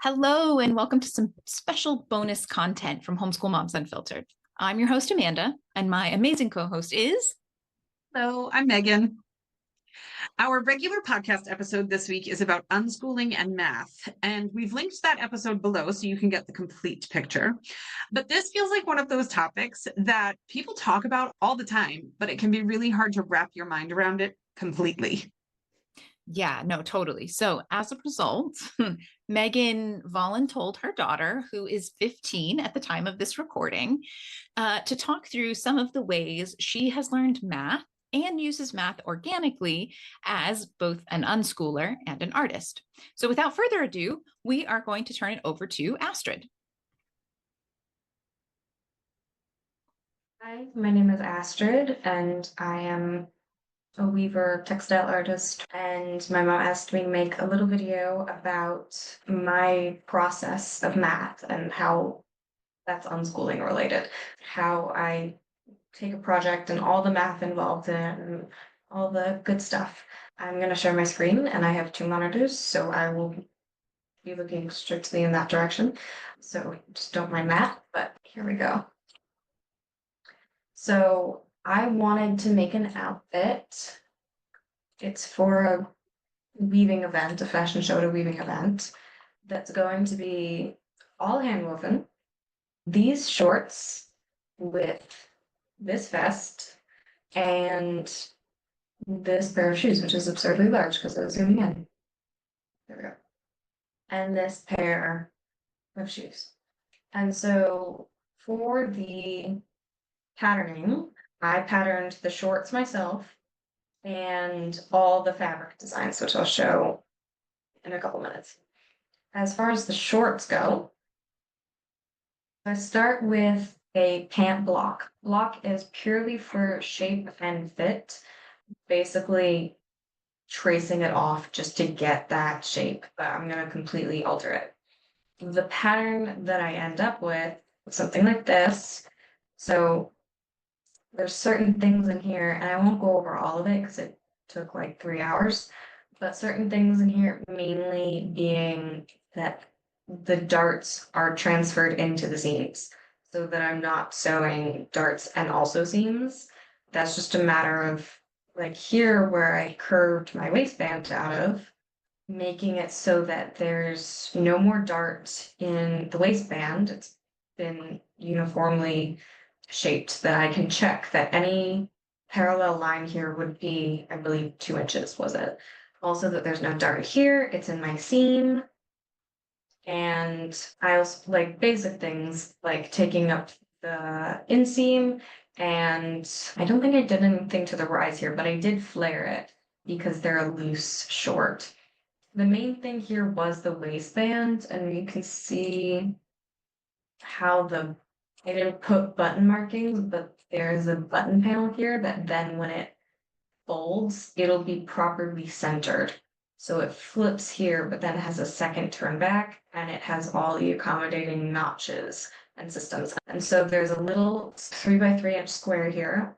Hello, and welcome to some special bonus content from Homeschool Moms Unfiltered. I'm your host, Amanda, and my amazing co-host is... Hello, I'm Megan. Our regular podcast episode this week is about unschooling and math, and we've linked that episode below so you can get the complete picture. But this feels like one of those topics that people talk about all the time, but it can be really hard to wrap your mind around it completely. Yeah, no, totally. So as a result, Megan voluntold her daughter, who is 15 at the time of this recording, to talk through some of the ways she has learned math and uses math organically as both an unschooler and an artist. So without further ado, we are going to turn it over to Astrid. Hi, my name is Astrid, and I am a weaver textile artist. And my mom asked me to make a little video about my process of math and how that's unschooling related. How I take a project and all the math involved in it and all the good stuff. I'm going to share my screen, and I have two monitors, so I will be looking strictly in that direction. So just don't mind that, but here we go. So I wanted to make an outfit. It's for a weaving event, a fashion show at a weaving event, that's going to be all handwoven. These shorts with this vest and this pair of shoes, which is absurdly large because I was zooming in. There we go. And this pair of shoes. And so for the patterning, I patterned the shorts myself and all the fabric designs, which I'll show in a couple minutes. As far as the shorts go, I start with a pant block. Block is purely for shape and fit, basically tracing it off just to get that shape, but I'm going to completely alter it. The pattern that I end up with something like this. So there's certain things in here, and I won't go over all of it because it took like 3 hours, but certain things in here mainly being that the darts are transferred into the seams so that I'm not sewing darts and also seams. That's just a matter of like here where I curved my waistband out of, making it so that there's no more dart in the waistband. It's been uniformly shaped that I can check that any parallel line here would be, I believe, 2 inches, was it? Also that there's no dart here, it's in my seam. And I also like basic things like taking up the inseam, and I don't think I did anything to the rise here, but I did flare it because they're a loose short. The main thing here was the waistband, and you can see how I didn't put button markings, but there's a button panel here that then when it folds, it'll be properly centered. So it flips here, but then has a second turn back, and it has all the accommodating notches and systems. And so there's a little 3x3 inch square here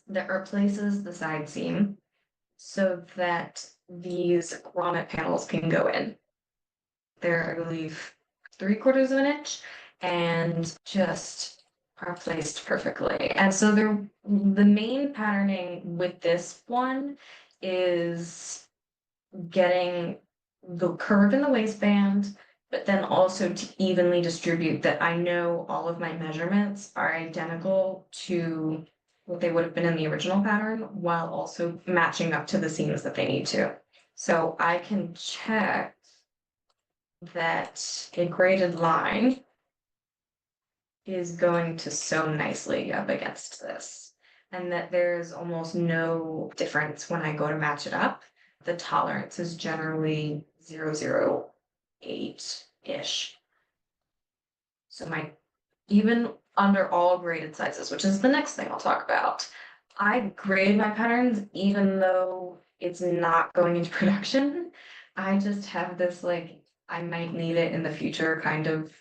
that replaces the side seam so that these grommet panels can go in. They're, I believe, 3/4 of an inch and just are placed perfectly. And so the main patterning with this one is getting the curve in the waistband, but then also to evenly distribute that I know all of my measurements are identical to what they would have been in the original pattern while also matching up to the seams that they need to. So I can check that a graded line is going to sew nicely up against this, and that there's almost no difference when I go to match it up. The tolerance is generally 0.008-ish. So even under all graded sizes, which is the next thing I'll talk about, I grade my patterns even though it's not going into production. I just have this like, I might need it in the future kind of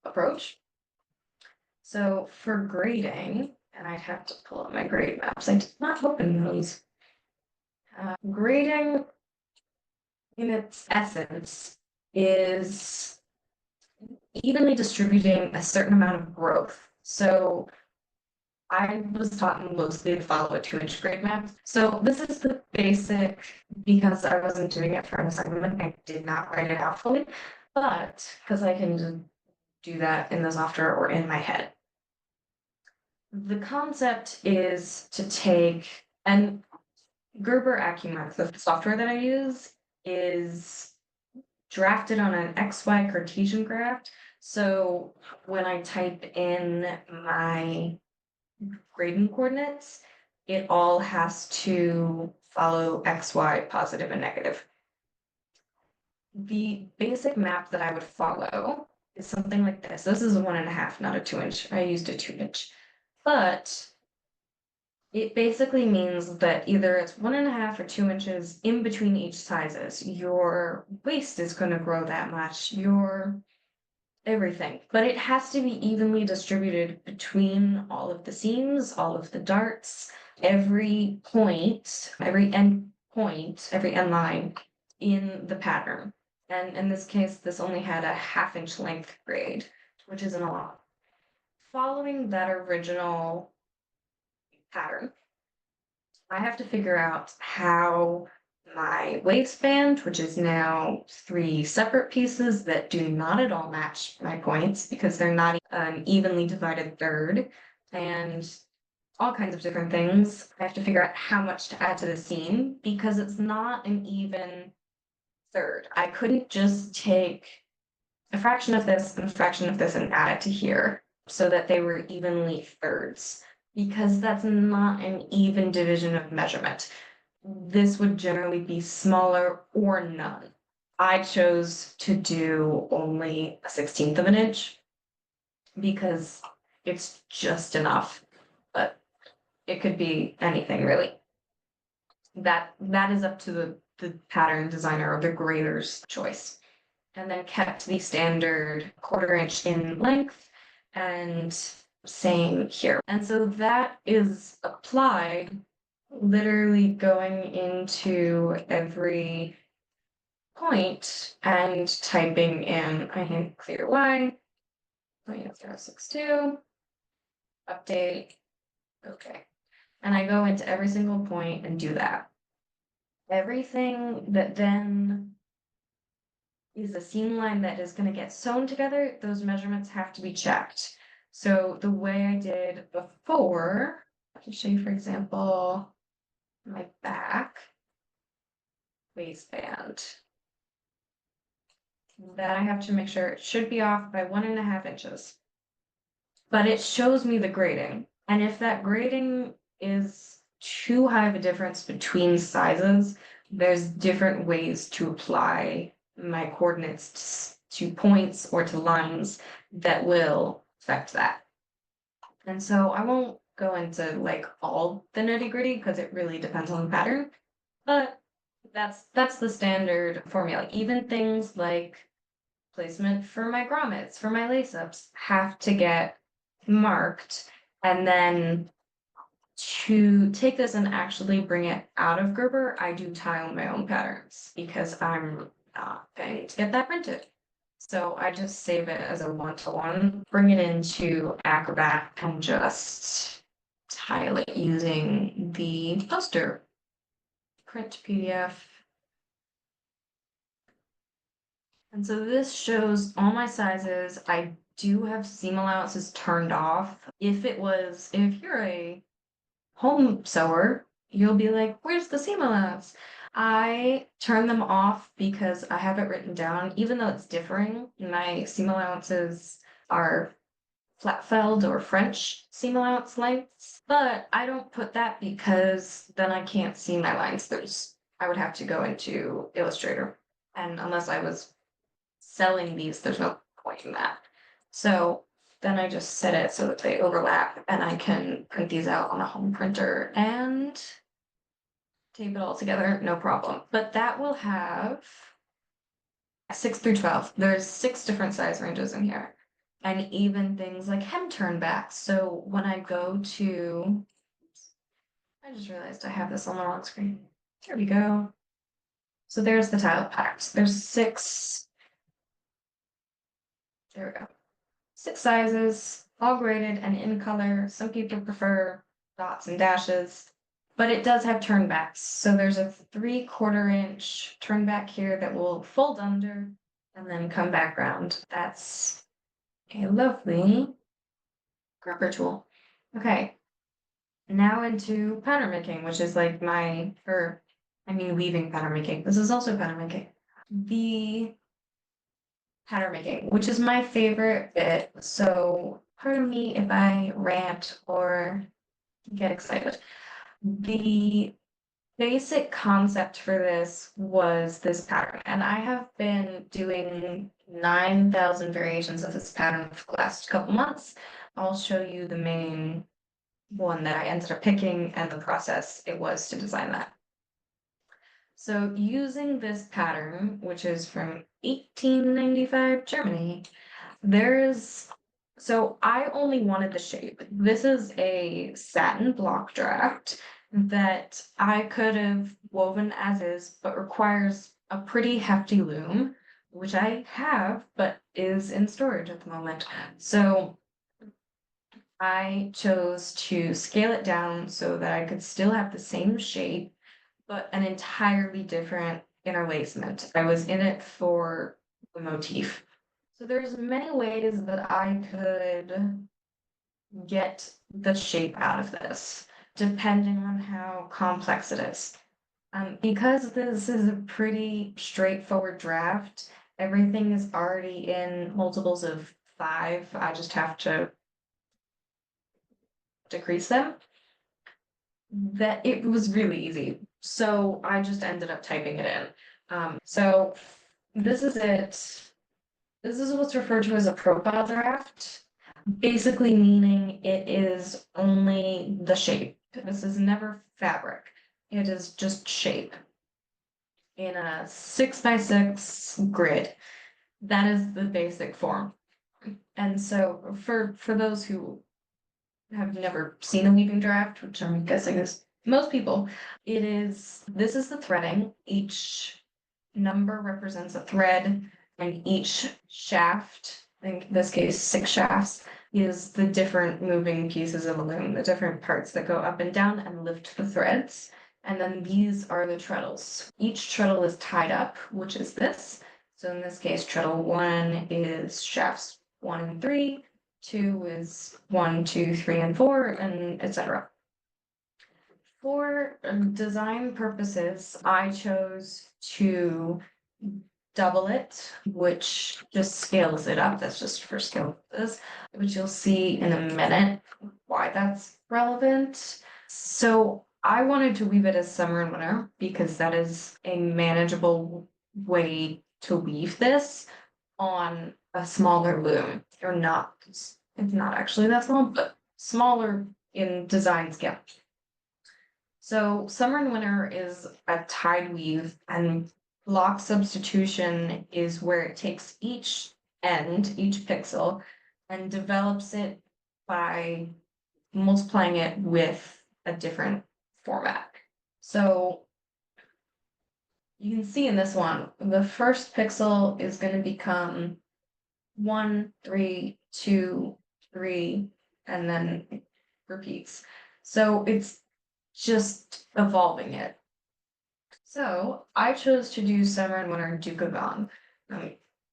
approach. So for grading, and I'd have to pull up my grade maps. I did not open those. Grading in its essence is evenly distributing a certain amount of growth. So I was taught mostly to follow a 2-inch grade map. So this is the basic, because I wasn't doing it for an assignment, I did not write it out fully, but because I can just do that in the software or in my head. The concept is to take, and Gerber AccuMark, the software that I use, is drafted on an XY Cartesian graph. So when I type in my grading coordinates, it all has to follow XY, positive and negative. The basic map that I would follow is something like this. This is a 1.5, not a 2-inch. I used a 2-inch. But it basically means that either it's 1.5 or 2 inches in between each sizes. Your waist is going to grow that much, your everything. But it has to be evenly distributed between all of the seams, all of the darts, every point, every end point, every end line in the pattern. And in this case, this only had a 1/2 inch length grade, which isn't a lot. Following that original pattern, I have to figure out how my waistband, which is now 3 separate pieces that do not at all match my points because they're not an evenly divided third, and all kinds of different things. I have to figure out how much to add to the seam because it's not an even third. I couldn't just take a fraction of this and a fraction of this and add it to here so that they were evenly thirds, because that's not an even division of measurement. This would generally be smaller or none. I chose to do only a 1/16 of an inch because it's just enough, but it could be anything really. That is up to the pattern designer or the grader's choice. And then kept the standard 1/4 inch in length and same here. And so that is applied, literally going into every point and typing in, I hit clear Y, 0.062, update, okay. And I go into every single point and do that. Everything that then is a seam line that is going to get sewn together, those measurements have to be checked. So the way I did before, I can show you, for example, my back waistband. That I have to make sure it should be off by 1.5 inches. But it shows me the grading. And if that grading is too high of a difference between sizes, there's different ways to apply my coordinates to points or to lines that will affect that. And so I won't go into like all the nitty-gritty because it really depends on the pattern, but that's the standard formula. Even things like placement for my grommets, for my lace-ups, have to get marked. And then to take this and actually bring it out of Gerber, I do tile my own patterns because I'm not paying to get that printed. So I just save it as a 1-to-1, bring it into Acrobat and just tile it using the poster print PDF. And so this shows all my sizes. I do have seam allowances turned off. If you're a home sewer, you'll be like, where's the seam allowance? I turn them off because I have it written down, even though it's differing. My seam allowances are flat felled or French seam allowance lengths, but I don't put that because then I can't see my lines. I would have to go into Illustrator, and unless I was selling these, there's no point in that. So then I just set it so that they overlap and I can print these out on a home printer and tape it all together, no problem. But that will have 6 through 12. There's 6 different size ranges in here. And even things like hem turn backs. So when I go to, I just realized I have this on the wrong screen. There we go. So there's the tile patterns. There's 6. There we go. 6 sizes, all graded and in color. Some people prefer dots and dashes, but it does have turnbacks. So there's a 3/4 inch turnback here that will fold under and then come back around. That's a lovely grabber tool. Okay, now into pattern making, which is like weaving pattern making. This is also pattern making. The pattern making, which is my favorite bit. So pardon me if I rant or get excited. The basic concept for this was this pattern, and I have been doing 9,000 variations of this pattern for the last couple months. I'll show you the main one that I ended up picking and the process it was to design that. So using this pattern, which is from 1895 Germany, so I only wanted the shape. This is a satin block draft that I could have woven as is, but requires a pretty hefty loom, which I have, but is in storage at the moment. So I chose to scale it down so that I could still have the same shape, but an entirely different interlacement. I was in it for the motif. So there's many ways that I could get the shape out of this, depending on how complex it is. Because this is a pretty straightforward draft, everything is already in multiples of 5. I just have to decrease them. That it was really easy. So I just ended up typing it in. So this is it. This is what's referred to as a profile draft, basically meaning it is only the shape. This is never fabric. It is just shape in a 6x6 grid. That is the basic form. And so for those who have never seen a weaving draft, which I'm guessing is most people, this is the threading. Each number represents a thread, and each shaft, in this case 6 shafts, is the different moving pieces of the loom, the different parts that go up and down and lift the threads. And then these are the treadles. Each treadle is tied up, which is this. So in this case, treadle 1 is shafts 1 and 3, 2 is 1, 2, 3, and 4, and etc. For design purposes, I chose to double it, which just scales it up. That's just for scale purposes, which you'll see in a minute why that's relevant. So I wanted to weave it as summer and winter because that is a manageable way to weave this on a smaller loom, or not. It's not actually that small, but smaller in design scale. So summer and winter is a tied weave, and block substitution is where it takes each pixel, and develops it by multiplying it with a different format. So you can see in this one, the first pixel is going to become 1, 3, 2, 3, and then it repeats. So it's just evolving it. So I chose to do summer and winter Dukagon.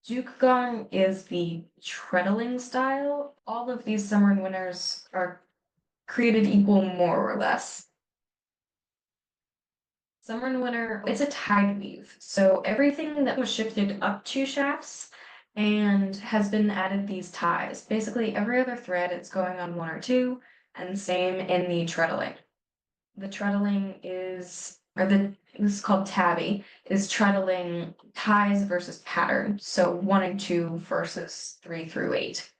Dukagon is the treadling style. All of these summer and winters are created equal more or less. Summer and winter, it's a tied weave. So everything that was shifted up 2 shafts and has been added these ties. Basically every other thread it's going on 1 or 2, and same in the treadling. The treadling this is called tabby, is treadling ties versus pattern. So 1 and 2 versus 3 through 8.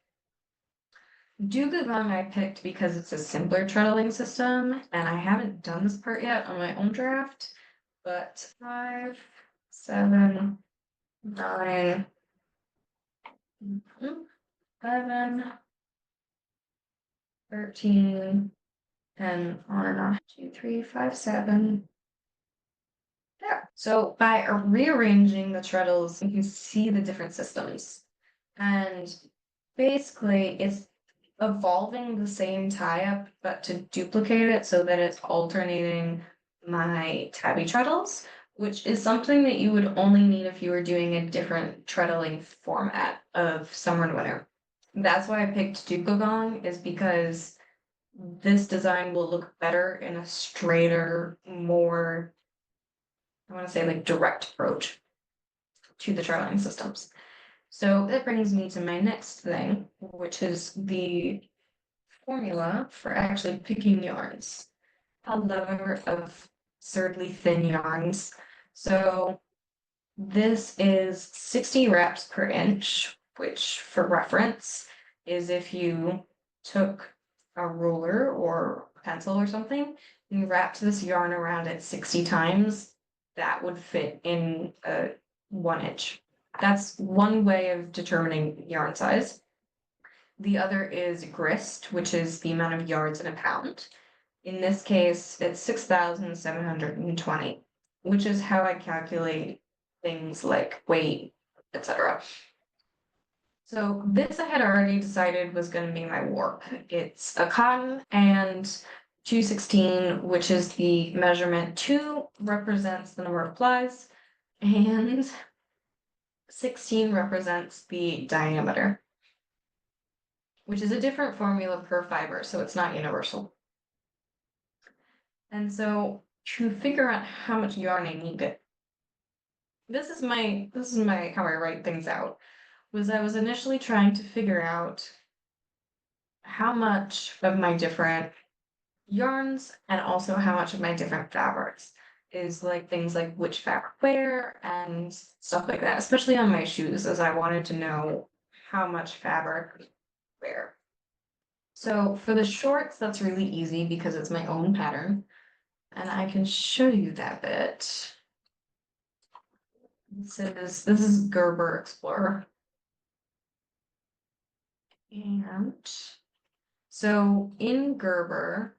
Dugagang I picked because it's a simpler treadling system, and I haven't done this part yet on my own draft, but 5, 7, 9, 11, 13, and on and on. 2, 3, 5, 7. There. So by rearranging the treadles, you can see the different systems. And basically it's evolving the same tie-up, but to duplicate it so that it's alternating my tabby treadles, which is something that you would only need if you were doing a different treadling format of summer and winter. That's why I picked Dupligong, is because this design will look better in a straighter, more, I want to say like direct approach to the treadling systems. So that brings me to my next thing, which is the formula for actually picking yarns. A lover of absurdly thin yarns. So this is 60 wraps per inch, which for reference is if you took a ruler or a pencil or something, and you wrapped this yarn around it 60 times, that would fit in a 1 inch. That's one way of determining yarn size. The other is grist, which is the amount of yards in a pound. In this case, it's 6,720, which is how I calculate things like weight, etc. So this I had already decided was going to be my warp. It's a cotton and 216, which is the measurement. 2 represents the number of plies, and 16 represents the diameter, which is a different formula per fiber, so it's not universal. And so to figure out how much yarn I needed, this is my how I write things out, was I was initially trying to figure out how much of my different yarns and also how much of my different fabrics is like things like which fabric where and stuff like that, especially on my shoes, as I wanted to know how much fabric where. So for the shorts, that's really easy because it's my own pattern. And I can show you that bit. This is Gerber Explorer. And so in Gerber,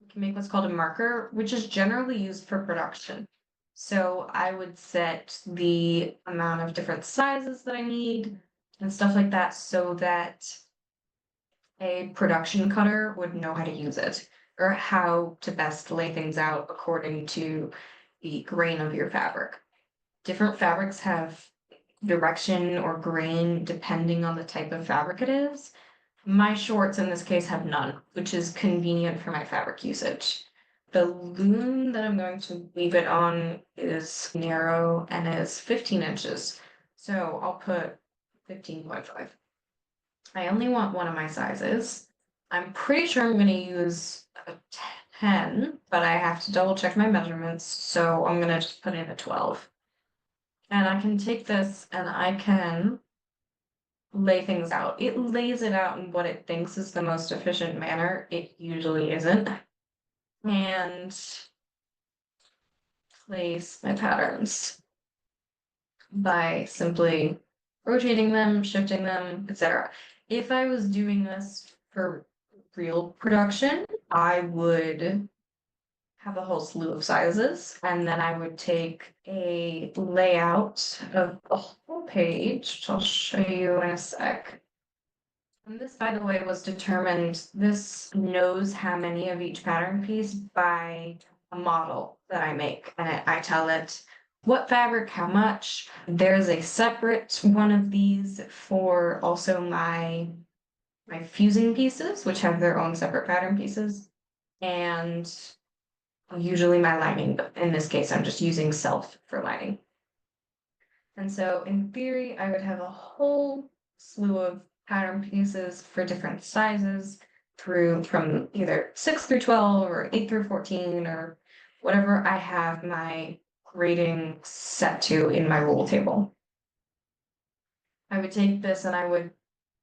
we can make what's called a marker, which is generally used for production. So I would set the amount of different sizes that I need and stuff like that so that a production cutter would know how to use it or how to best lay things out according to the grain of your fabric. Different fabrics have direction or grain depending on the type of fabric it is. My shorts in this case have none, which is convenient for my fabric usage. The loom that I'm going to weave it on is narrow and is 15 inches. So I'll put 15.5. I only want one of my sizes. I'm pretty sure I'm going to use a 10, but I have to double check my measurements. So I'm going to just put in a 12. And I can take this and I can lay things out. It lays it out in what it thinks is the most efficient manner. It usually isn't. And place my patterns by simply rotating them, shifting them, etc. If I was doing this for real production, I would have a whole slew of sizes, and then I would take a layout of the whole page, which I'll show you in a sec. And this, by the way, was determined, this knows how many of each pattern piece by a model that I make, and I tell it what fabric, how much. There's a separate one of these for also my fusing pieces, which have their own separate pattern pieces, and usually my lining, but in this case, I'm just using self for lining. And so in theory, I would have a whole slew of pattern pieces for different sizes from either 6 through 12 or 8 through 14 or whatever I have my grading set to in my rule table. I would take this and I would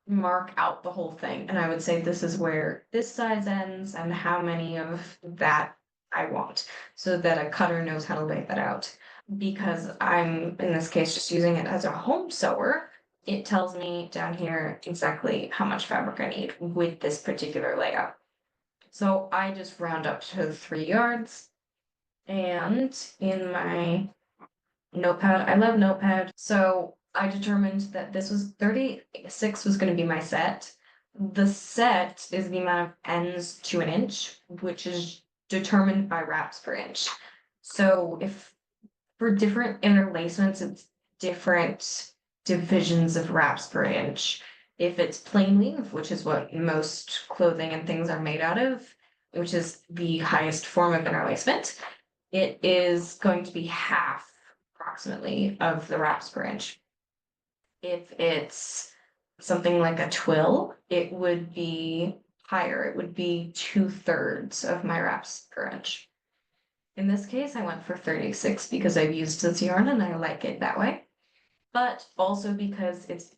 mark out the whole thing and I would say this is where this size ends and how many of that I want, so that a cutter knows how to lay that out. Because I'm, in this case, just using it as a home sewer, it tells me down here exactly how much fabric I need with this particular layout. So I just round up to 3 yards. And in my notepad, I love notepad. So I determined that this was 36 was going to be my set. The set is the amount of ends to an inch, which is determined by wraps per inch. So if for different interlacements, it's different divisions of wraps per inch. If it's plain weave, which is what most clothing and things are made out of, which is the highest form of interlacement, it is going to be half approximately of the wraps per inch. If it's something like a twill, it would be higher. It would be 2/3 of my wraps per inch. In this case, I went for 36 because I've used this yarn and I like it that way. But also because it's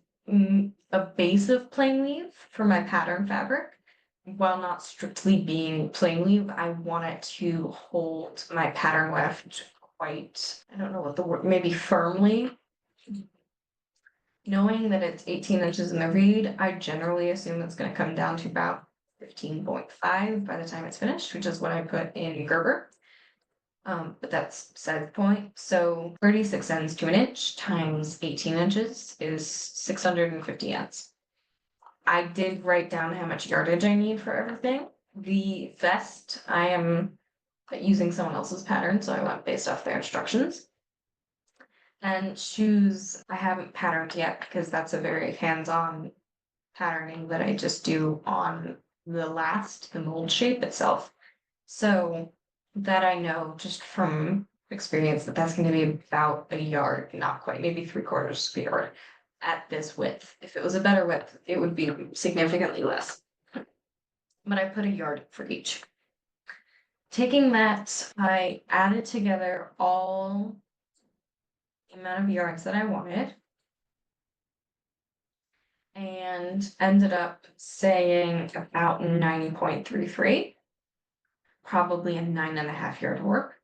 a base of plain weave for my pattern fabric. While not strictly being plain weave, I want it to hold my pattern weft quite, I don't know what the word, maybe firmly. Knowing that it's 18 inches in the reed, I generally assume it's going to come down to about 15.5 by the time it's finished, which is what I put in Gerber. But that's beside the point. So 36 ends to an inch times 18 inches is 650 ends. I did write down how much yardage I need for everything. The vest, I am using someone else's pattern, so I went based off their instructions. And shoes, I haven't patterned yet because that's a very hands-on patterning that I just do on the mold shape itself. So that I know just from experience that that's going to be about a yard, not quite, maybe 3/4 of a yard at this width. If it was a better width, it would be significantly less. But I put a yard for each. Taking that, I added together all the amount of yards that I wanted and ended up saying about 90.33, probably a 9.5 yard work.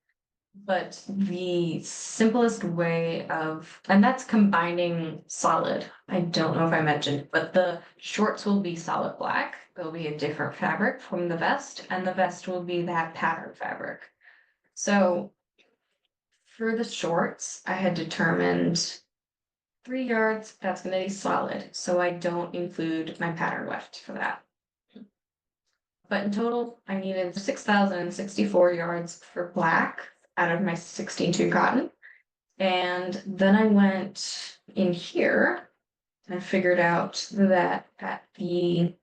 But the simplest way of, and that's combining solid. I don't know if I mentioned, but the shorts will be solid black. There'll be a different fabric from the vest, and the vest will be that pattern fabric. So for the shorts, I had determined 3 yards, that's going to be solid. So I don't include my pattern weft for that. But in total, I needed 6,064 yards for black out of my 16-2 cotton. And then I went in here and figured out that at a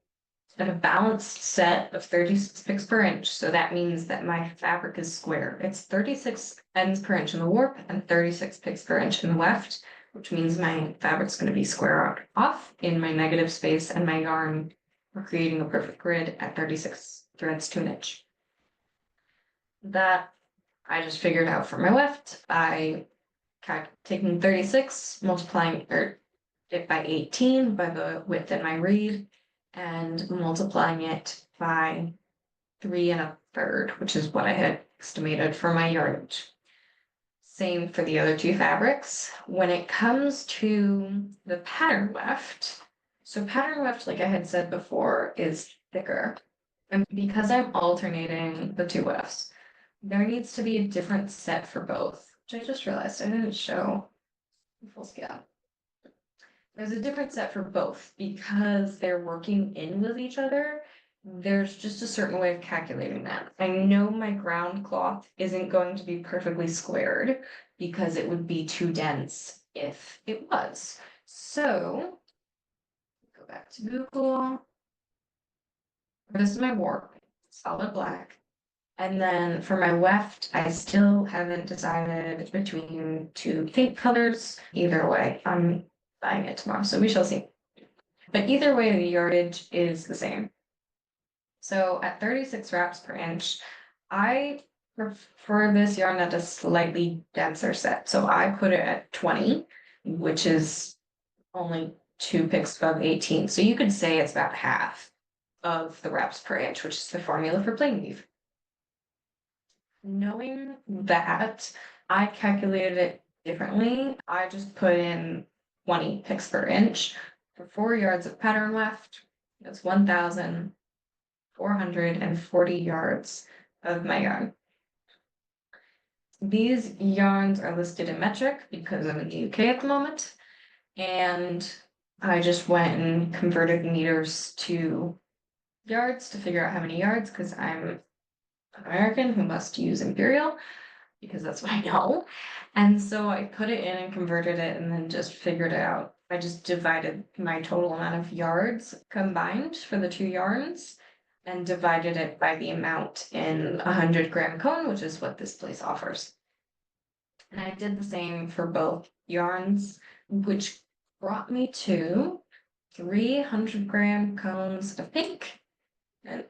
balanced set of 36 picks per inch, so that means that my fabric is square. It's 36 ends per inch in the warp and 36 picks per inch in the weft, which means my fabric's going to be square off in my negative space, and my yarn, we're creating a perfect grid at 36 threads to an inch. That I just figured out for my weft by taking 36, multiplying it by 18 by the width in my reed, and multiplying it by 3 1/3, which is what I had estimated for my yardage. Same for the other 2 fabrics. When it comes to the pattern weft, so pattern weft, like I had said before, is thicker. And because I'm alternating the 2 wefts, there needs to be a different set for both, which I just realized I didn't show full scale. There's a different set for both because they're working in with each other. There's just a certain way of calculating that. I know my ground cloth isn't going to be perfectly squared because it would be too dense if it was. So, go back to Google. This is my warp, solid black. And then for my weft, I still haven't decided between 2 pink colors. Either way, I'm buying it tomorrow, so we shall see. But either way, the yardage is the same. So at 36 wraps per inch, I prefer this yarn at a slightly denser set. So I put it at 20, which is only 2 picks above 18. So you could say it's about half of the wraps per inch, which is the formula for plain weave. Knowing that, I calculated it differently. I just put in 20 picks per inch for 4 yards of pattern weft. That's 1,440 yards of my yarn. These yarns are listed in metric because I'm in the UK at the moment. And I just went and converted meters to yards to figure out how many yards, because I'm an American who must use imperial, because that's what I know. And so I put it in and converted it and then just figured it out. I just divided my total amount of yards combined for the two yarns and divided it by the amount in a 100-gram cone, which is what this place offers. And I did the same for both yarns, which brought me to 300-gram cones of pink and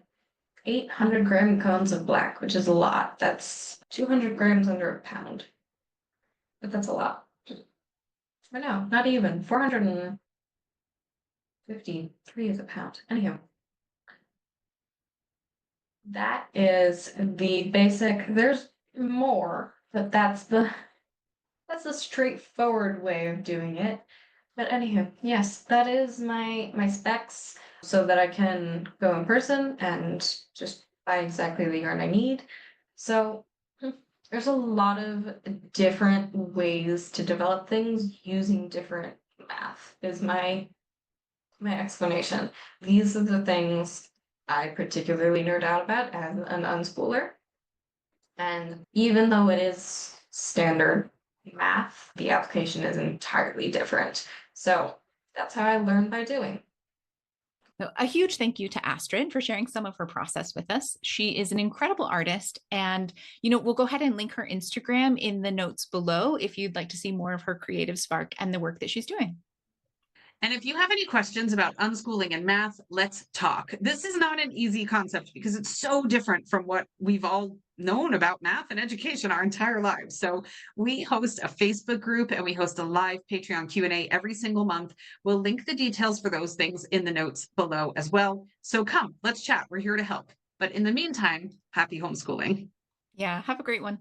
800-gram cones of black, which is a lot. That's 200 grams under a pound. But that's a lot. But no, not even. 453 is a pound. Anyhow. That is the basic. There's more, but that's the straightforward way of doing it. But anywho, yes, that is my specs so that I can go in person and just buy exactly the yarn I need. So there's a lot of different ways to develop things using different math is my explanation. These are the things I particularly nerd out about as an unschooler. And even though it is standard math, the application is entirely different. So that's how I learned by doing. So a huge thank you to Astrid for sharing some of her process with us. She is an incredible artist, and we'll go ahead and link her Instagram in the notes below if you'd like to see more of her creative spark and the work that she's doing. And if you have any questions about unschooling and math, let's talk. This is not an easy concept because it's so different from what we've all known about math and education our entire lives. So we host a Facebook group and we host a live Patreon Q&A every single month. We'll link the details for those things in the notes below as well. So come, let's chat. We're here to help. But in the meantime, happy homeschooling. Yeah, have a great one.